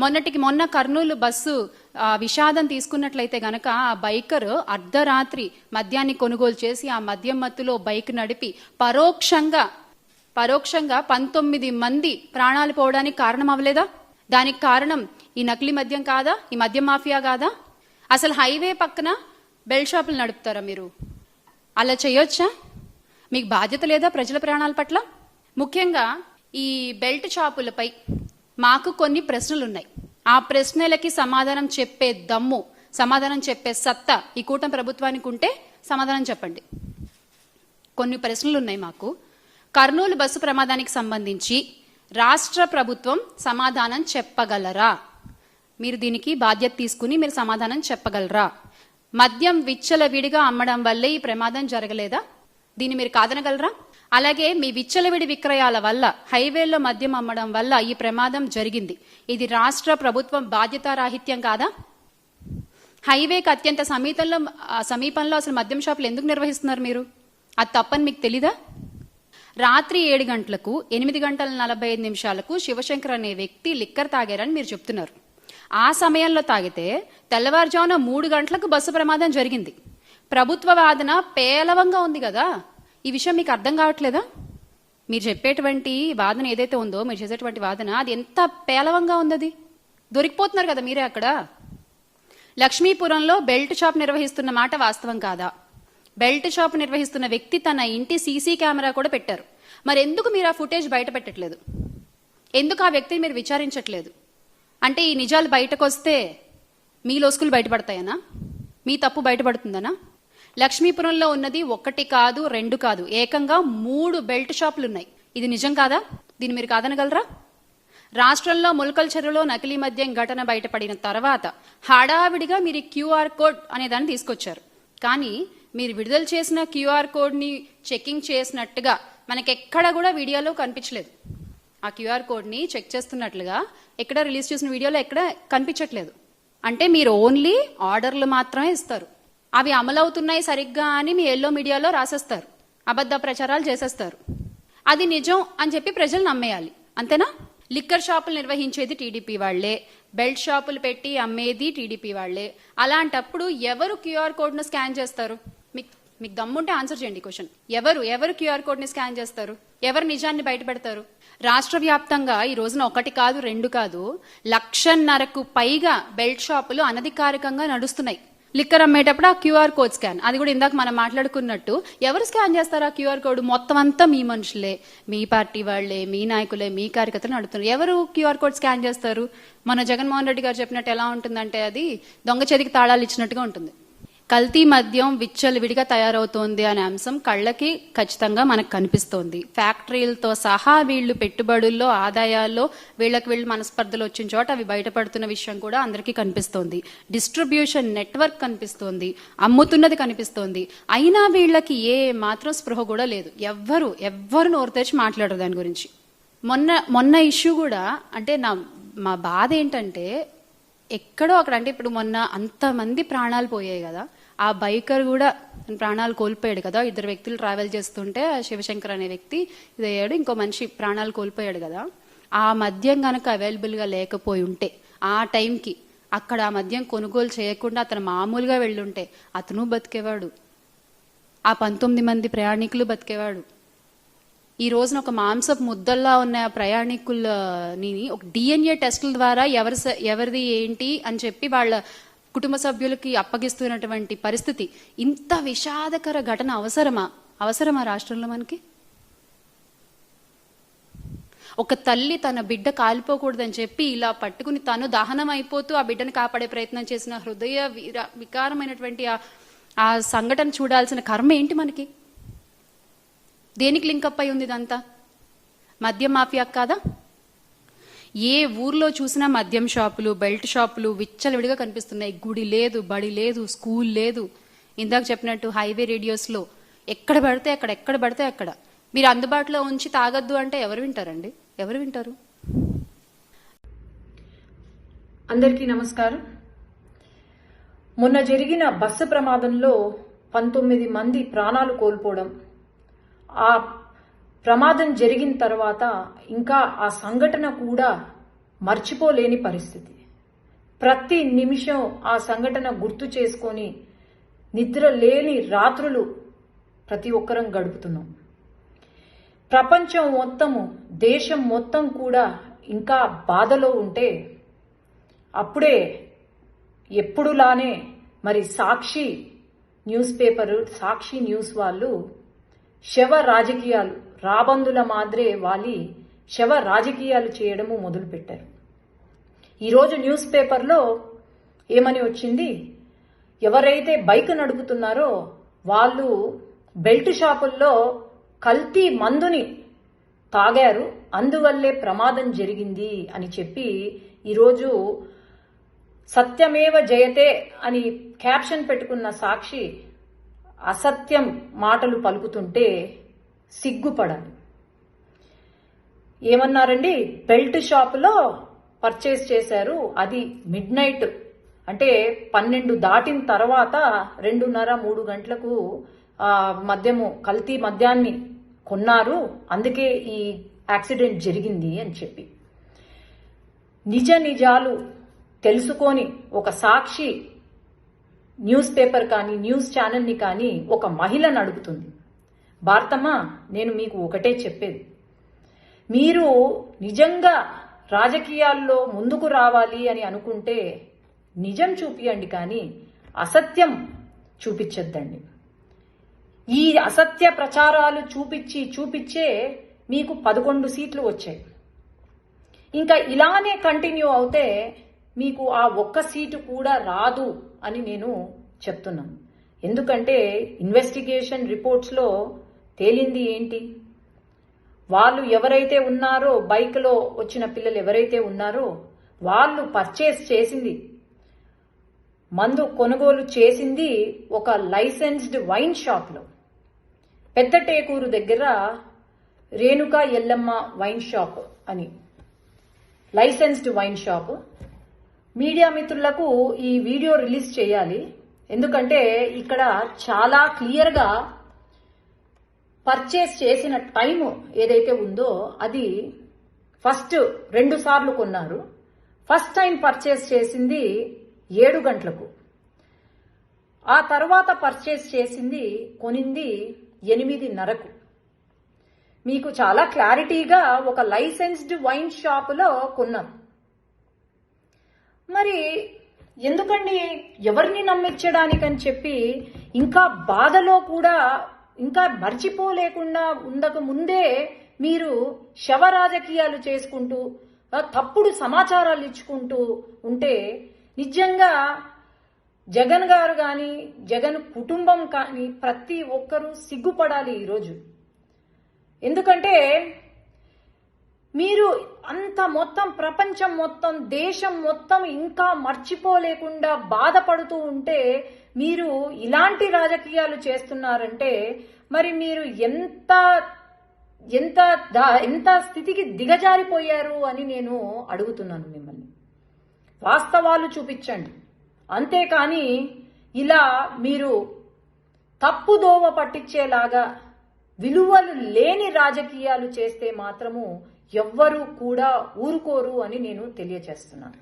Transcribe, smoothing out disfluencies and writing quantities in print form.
మొన్నటికి మొన్న కర్నూలు బస్సు విషాదం తీసుకున్నట్లయితే గనక ఆ బైకర్ అర్ధరాత్రి మద్యాన్ని కొనుగోలు చేసి ఆ మద్యం మత్తులో బైక్ నడిపి పరోక్షంగా 19 మంది ప్రాణాలు పోవడానికి కారణం అవ్వలేదా? దానికి కారణం ఈ నకిలీ మద్యం కాదా? ఈ మద్యం మాఫియా కాదా? అసలు హైవే పక్కన బెల్ట్ షాపులు నడుపుతారా మీరు? అలా చేయొచ్చా? మీకు బాధ్యత లేదా ప్రజల ప్రాణాల పట్ల? ముఖ్యంగా ఈ బెల్ట్ షాపులపై మాకు కొన్ని ప్రశ్నలు ఉన్నాయి. ఆ ప్రశ్నలకి సమాధానం చెప్పే దమ్ము, సమాధానం చెప్పే సత్తా ఈ కూటమి ప్రభుత్వానికి ఉంటే సమాధానం చెప్పండి. కొన్ని ప్రశ్నలు ఉన్నాయి మాకు. కర్నూలు బస్సు ప్రమాదానికి సంబంధించి రాష్ట్ర ప్రభుత్వం సమాధానం చెప్పగలరా? మీరు దీనికి బాధ్యత తీసుకుని మీరు సమాధానం చెప్పగలరా? మద్యం విచ్చలవిడిగా అమ్మడం వల్లే ఈ ప్రమాదం జరగలేదా? దీన్ని మీరు కాదనగలరా? అలాగే మీ విచ్చలవిడి విక్రయాల వల్ల, హైవేల్లో మద్యం అమ్మడం వల్ల ఈ ప్రమాదం జరిగింది. ఇది రాష్ట్ర ప్రభుత్వం బాధ్యతారాహిత్యం కాదా? హైవేకి అత్యంత సమీపంలో అసలు మద్యం షాపులు ఎందుకు నిర్వహిస్తున్నారు మీరు? అది తప్పని మీకు తెలీదా? రాత్రి 7 గంటలకు 8 గంటల 45 నిమిషాలకు శివశంకర్ అనే వ్యక్తి లిక్కర్ తాగారని మీరు చెప్తున్నారు. ఆ సమయంలో తాగితే తెల్లవారుజామున 3 గంటలకు బస్సు ప్రమాదం జరిగింది. ప్రభుత్వ వాదన పేలవంగా ఉంది కదా, ఈ విషయం మీకు అర్థం కావట్లేదా? మీరు చెప్పేటువంటి వాదన ఏదైతే ఉందో, మీరు చేసేటువంటి వాదన అది ఎంత పేలవంగా ఉంది. అది దొరికిపోతున్నారు కదా మీరే అక్కడ. లక్ష్మీపురంలో బెల్ట్ షాప్ నిర్వహిస్తున్న మాట వాస్తవం కాదా? బెల్ట్ షాప్ నిర్వహిస్తున్న వ్యక్తి తన ఇంటి సీసీ కెమెరా కూడా పెట్టారు. మరి ఎందుకు మీరు ఆ ఫుటేజ్ బయట పెట్టట్లేదు? ఎందుకు ఆ వ్యక్తిని మీరు విచారించట్లేదు? అంటే ఈ నిజాలు బయటకు వస్తే మీ లోసుకులు బయటపడతాయనా? మీ తప్పు బయటపడుతుందనా? లక్ష్మీపురంలో ఉన్నది 1 కాదు 2 కాదు, ఏకంగా 3 బెల్ట్ షాపులు ఉన్నాయి. ఇది నిజం కాదా? దీన్ని మీరు కాదనగలరా? రాష్ట్రంలో ములకల్ చెరువులో నకిలీ మద్యం ఘటన బయటపడిన తర్వాత హడావిడిగా మీరు క్యూఆర్ కోడ్ అనే దాన్ని తీసుకొచ్చారు. కానీ మీరు విడుదల చేసిన క్యూఆర్ కోడ్ని చెకింగ్ చేసినట్టుగా మనకెక్కడ కూడా వీడియోలో కనిపించలేదు. ఆ క్యూఆర్ కోడ్ని చెక్ చేస్తున్నట్లుగా ఎక్కడ రిలీజ్ చేసిన వీడియోలో ఎక్కడ కనిపించట్లేదు. అంటే మీరు ఓన్లీ ఆర్డర్లు మాత్రమే ఇస్తారు. అవి అమలవుతున్నాయి సరిగ్గా అని మీ ఎల్లో మీడియాలో రాసేస్తారు, అబద్ధ ప్రచారాలు చేసేస్తారు. అది నిజం అని చెప్పి ప్రజలు నమ్మేయాలి, అంతేనా? లిక్కర్ షాపులు నిర్వహించేది టీడీపీ వాళ్లే, బెల్ట్ షాపులు పెట్టి అమ్మేది టీడీపీ వాళ్లే. అలాంటప్పుడు ఎవరు క్యూఆర్ కోడ్ను స్కాన్ చేస్తారు? మీకు దమ్ముంటే ఆన్సర్ చేయండి క్వశ్చన్. ఎవరు క్యూఆర్ కోడ్ని స్కాన్ చేస్తారు? ఎవరు నిజాన్ని బయట పెడతారు? రాష్ట్ర వ్యాప్తంగా ఈ రోజున 1 కాదు 2 కాదు 1,50,000కు పైగా బెల్ట్ షాపులు అనధికారికంగా నడుస్తున్నాయి. లిక్కర్ అమ్మేటప్పుడు ఆ క్యూఆర్ కోడ్ స్కాన్, అది కూడా ఇందాక మనం మాట్లాడుకున్నట్టు ఎవరు స్కాన్ చేస్తారు ఆ క్యూఆర్ కోడ్? మొత్తం అంతా మీ మనుషులే, మీ పార్టీ వాళ్లే, మీ నాయకులే, మీ కార్యకర్తలు నడుపుతున్నారు. ఎవరు క్యూఆర్ కోడ్ స్కాన్ చేస్తారు? మన జగన్మోహన్ రెడ్డి గారు చెప్పినట్టు ఎలా ఉంటుందంటే అది దొంగ చేతికి తాళాలు ఇచ్చినట్టుగా ఉంటుంది. కల్తీ మద్యం విచ్చలవిడిగా తయారవుతోంది అనే అంశం కళ్ళకి ఖచ్చితంగా మనకు కనిపిస్తోంది. ఫ్యాక్టరీలతో సహా వీళ్ళు పెట్టుబడుల్లో, ఆదాయాల్లో వీళ్ళు మనస్పర్ధలు వచ్చిన చోట అవి బయటపడుతున్న విషయం కూడా అందరికీ కనిపిస్తోంది. డిస్ట్రిబ్యూషన్ నెట్వర్క్ కనిపిస్తోంది, అమ్ముతున్నది కనిపిస్తోంది. అయినా వీళ్ళకి ఏ మాత్రం స్పృహ కూడా లేదు. ఎవ్వరు నోరు తెచ్చి మాట్లాడరు దాని గురించి. మొన్న ఇష్యూ కూడా అంటే మా బాధ ఏంటంటే ఎక్కడో అక్కడ, అంటే ఇప్పుడు మొన్న అంతమంది ప్రాణాలు పోయాయి కదా, ఆ బైకర్ కూడా ప్రాణాలు కోల్పోయాడు కదా. 2 వ్యక్తులు ట్రావెల్ చేస్తుంటే శివశంకర్ అనే వ్యక్తి ఇదయ్యాడు, ఇంకో మనిషి ప్రాణాలు కోల్పోయాడు కదా. ఆ మద్యం కనుక అవైలబుల్గా లేకపోయి ఉంటే, ఆ టైంకి అక్కడ ఆ మద్యం కొనుగోలు చేయకుండా అతను మామూలుగా వెళ్ళుంటే అతను బతికేవాడు, ఆ 19 మంది ప్రయాణికులు బతికేవాడు. ఈ రోజున ఒక మాంసపు ముద్దల్లా ఉన్న ప్రయాణికులని ఒక డిఎన్ఏ టెస్టుల ద్వారా ఎవరిది ఏంటి అని చెప్పి వాళ్ళ కుటుంబ సభ్యులకి అప్పగిస్తున్నటువంటి పరిస్థితి. ఇంత విషాదకర ఘటన అవసరమా రాష్ట్రంలో మనకి? ఒక తల్లి తన బిడ్డ కాలిపోకూడదని చెప్పి ఇలా పట్టుకుని తను దహనం అయిపోతూ ఆ బిడ్డను కాపాడే ప్రయత్నం చేసిన హృదయ వికారమైనటువంటి ఆ సంఘటన చూడాల్సిన కర్మ ఏంటి మనకి? దేనికి లింకప్ అయి ఉంది ఇదంతా? మద్యం మాఫియా కాదా? ఏ ఊర్లో చూసినా మద్యం షాపులు, బెల్ట్ షాపులు విచ్చలవిడిగా కనిపిస్తున్నాయి. గుడి లేదు, బడి లేదు, స్కూల్ లేదు. ఇందాక చెప్పినట్టు హైవే రేడియోస్లో ఎక్కడ పడితే అక్కడ మీరు అందుబాటులో ఉంచి తాగొద్దు అంటే ఎవరు వింటారండి? ఎవరు వింటారు? అందరికీ నమస్కారం. మొన్న జరిగిన బస్సు ప్రమాదంలో 19 మంది ప్రాణాలు కోల్పోవడం, ఆ ప్రమాదం జరిగిన తర్వాత ఇంకా ఆ సంఘటన కూడా మర్చిపోలేని పరిస్థితి. ప్రతి నిమిషం ఆ సంఘటన గుర్తు చేసుకొని నిద్ర లేని రాత్రులు ప్రతి ఒక్కరం గడుపుతున్నాం. ప్రపంచం మొత్తము, దేశం మొత్తం కూడా ఇంకా బాధలో ఉంటే అప్పుడే ఎప్పుడులానే మరి సాక్షి న్యూస్ పేపర్, సాక్షి న్యూస్ వాళ్ళు శవ రాజకీయాలు, రాబందుల మాదిరే వాలి శవ రాజకీయాలు చేయడము మొదలుపెట్టారు. ఈరోజు న్యూస్ పేపర్లో ఏమని వచ్చింది, ఎవరైతే బైక్ నడుపుతున్నారో వాళ్ళు బెల్ట్ షాపుల్లో కల్తీ మందుని తాగారు, అందువల్లే ప్రమాదం జరిగింది అని చెప్పి ఈరోజు సత్యమేవ జయతే అని క్యాప్షన్ పెట్టుకున్న సాక్షి అసత్యం మాటలు పలుకుతుంటే సిగ్గుపడాలి. ఏమన్నారండి, బెల్ట్ షాపులో పర్చేస్ చేశారు, అది మిడ్ నైట్ అంటే 12 దాటిన తర్వాత 2:30-3 గంటలకు మద్యము, కల్తీ మద్యాన్ని కొన్నారు, అందుకే ఈ యాక్సిడెంట్ జరిగింది అని చెప్పి నిజ నిజాలు తెలుసుకొని ఒక సాక్షి న్యూస్ పేపర్ కానీ న్యూస్ ఛానల్ని కానీ ఒక మహిళను అడుగుతుంది, భారతమ్మ నేను మీకు ఒకటే చెప్పేది, మీరు నిజంగా రాజకీయాల్లో ముందుకు రావాలి అని అనుకుంటే నిజం చూపియండి, కానీ అసత్యం చూపించొద్దండి. ఈ అసత్య ప్రచారాలు చూపించే మీకు 11 సీట్లు వచ్చాయి. ఇంకా ఇలానే కంటిన్యూ అవుతే మీకు ఆ ఒక్క సీటు కూడా రాదు అని నేను చెప్తున్నాను. ఎందుకంటే ఇన్వెస్టిగేషన్ రిపోర్ట్స్లో తేలింది ఏంటి, వాళ్ళు ఎవరైతే ఉన్నారో, బైక్లో వచ్చిన పిల్లలు ఎవరైతే ఉన్నారో వాళ్ళు పర్చేస్ చేసింది, మందు కొనుగోలు చేసింది ఒక లైసెన్స్డ్ వైన్ షాప్లో, పెద్ద టేకూరు దగ్గర రేణుకా ఎల్లమ్మ వైన్ షాప్ అని లైసెన్స్డ్ వైన్ షాప్. మీడియా మిత్రులకు ఈ వీడియో రిలీజ్ చేయాలి, ఎందుకంటే ఇక్కడ చాలా క్లియర్గా పర్చేస్ చేసిన టైం ఏదైతే ఉందో అది ఫస్ట్ 2 సార్లు కొన్నారు. ఫస్ట్ టైం పర్చేస్ చేసింది 7 గంటలకు, ఆ తర్వాత పర్చేస్ చేసింది కొనింది 8:30కు. మీకు చాలా క్లారిటీగా ఒక లైసెన్స్డ్ వైన్ షాపులో కొన్నాం. మరి ఎందుకండి ఎవరిని నమ్మించడానికని చెప్పి ఇంకా బాధలో కూడా ఇంకా మర్చిపోలేకుండా ఉండక ముందే మీరు శవ రాజకీయాలు చేసుకుంటూ తప్పుడు సమాచారాలు ఇచ్చుకుంటూ ఉంటే నిజంగా జగన్ గారు కానీ జగన్ కుటుంబం కానీ ప్రతి ఒక్కరూ సిగ్గుపడాలి ఈరోజు. ఎందుకంటే మీరు అంత మొత్తం ప్రపంచం మొత్తం దేశం మొత్తం ఇంకా మర్చిపోలేకుండా బాధపడుతూ ఉంటే మీరు ఇలాంటి రాజకీయాలు చేస్తున్నారంటే మరి మీరు ఎంత ఎంత ఎంత స్థితికి దిగజారిపోయారు అని నేను అడుగుతున్నాను మిమ్మల్ని. వాస్తవాలు చూపించండి, అంతేకాని ఇలా మీరు తప్పుదోవ పట్టించేలాగా విలువలు లేని రాజకీయాలు చేస్తే మాత్రము ఎవ్వరూ కూడా ఊరుకోరు అని నేను తెలియజేస్తున్నాను.